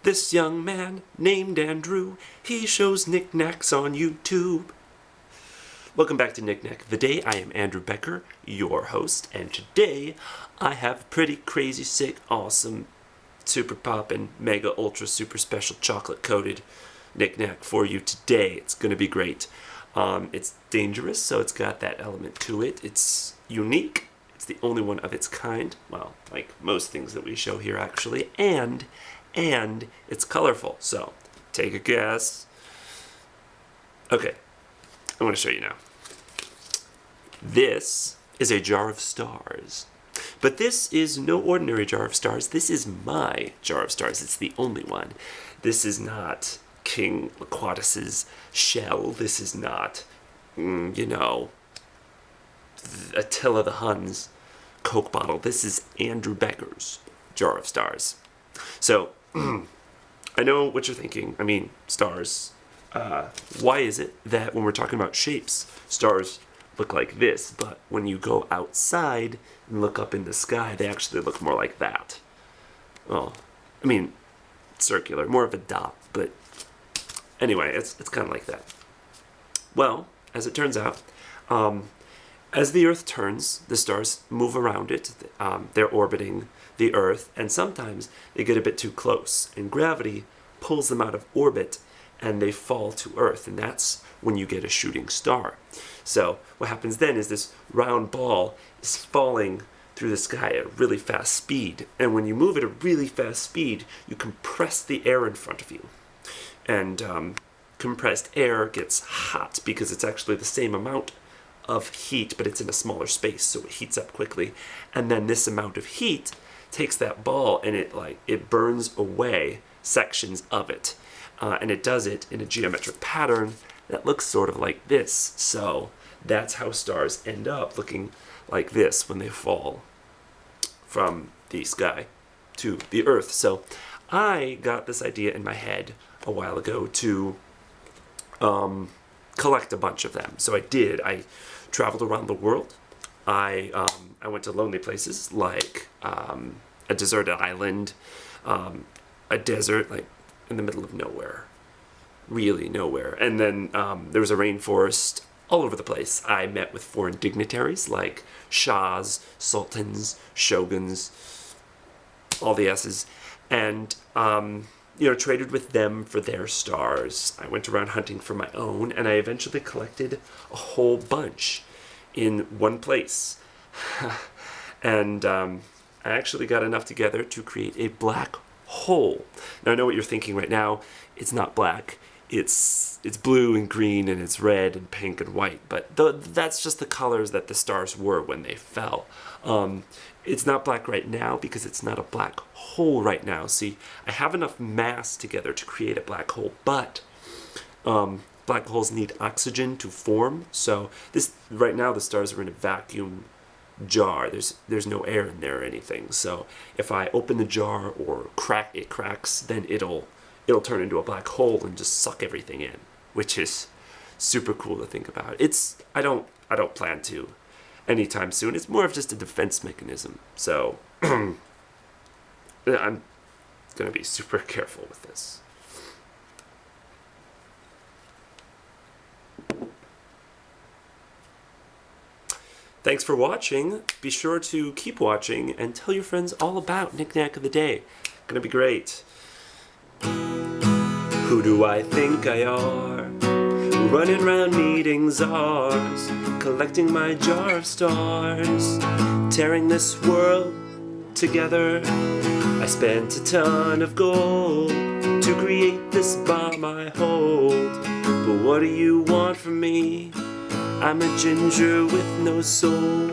This young man named Andrew, he shows knickknacks on YouTube. Welcome back to Knick-Knack the Day. I am Andrew Becker, your host, and today I have a pretty crazy, sick, awesome, super poppin', mega, ultra, super special chocolate-coated knick-knack for you today. It's gonna be great. It's dangerous, so it's got that element to it. It's unique. It's the only one of its kind. Well, like most things that we show here, actually. And it's colorful. So, take a guess. Okay, I'm going to show you now. This is a jar of stars. But this is no ordinary jar of stars. This is my jar of stars. It's the only one. This is not King Laquatus's shell. This is not, Attila the Hun's Coke bottle. This is Andrew Becker's jar of stars. So, I know what you're thinking. I mean, stars. Why is it that when we're talking about shapes, stars look like this, but when you go outside and look up in the sky, they actually look more like that? Well, I mean, circular, more of a dot, but anyway, it's kind of like that. Well, as it turns out, as the Earth turns, the stars move around it. They're orbiting the Earth, and sometimes they get a bit too close, and gravity pulls them out of orbit, and they fall to Earth, and that's when you get a shooting star. So what happens then is this round ball is falling through the sky at a really fast speed, and when you move at a really fast speed, you compress the air in front of you. And compressed air gets hot because it's actually the same amount of heat, but it's in a smaller space, so it heats up quickly. And then this amount of heat takes that ball and it burns away sections of it. And it does it in a geometric pattern that looks sort of like this. So that's how stars end up looking like this when they fall from the sky to the Earth. So I got this idea in my head a while ago to collect a bunch of them. So I did. I traveled around the world. I went to lonely places like a deserted island, a desert like in the middle of nowhere, really nowhere. And then there was a rainforest all over the place. I met with foreign dignitaries like shahs, sultans, shoguns, all the S's, and traded with them for their stars. I went around hunting for my own, and I eventually collected a whole bunch in one place. And I actually got enough together to create a black hole. Now I know what you're thinking right now. It's not black. It's blue and green, and it's red and pink and white, but that's just the colors that the stars were when they fell. It's not black right now because it's not a black hole right now. See, I have enough mass together to create a black hole, but black holes need oxygen to form. So right now the stars are in a vacuum jar. There's no air in there or anything. So if I open the jar or it cracks, then it'll turn into a black hole and just suck everything in, which is super cool to think about. I don't plan to anytime soon. It's more of just a defense mechanism. So I'm going to be super careful with this. Thanks for watching. Be sure to keep watching and tell your friends all about Knick-Knack of the Day. Gonna be great. Who do I think I are? Running around needing czars, collecting my jar of stars, tearing this world together. I spent a ton of gold to create this bomb I hold. But what do you want from me? I'm a ginger with no soul.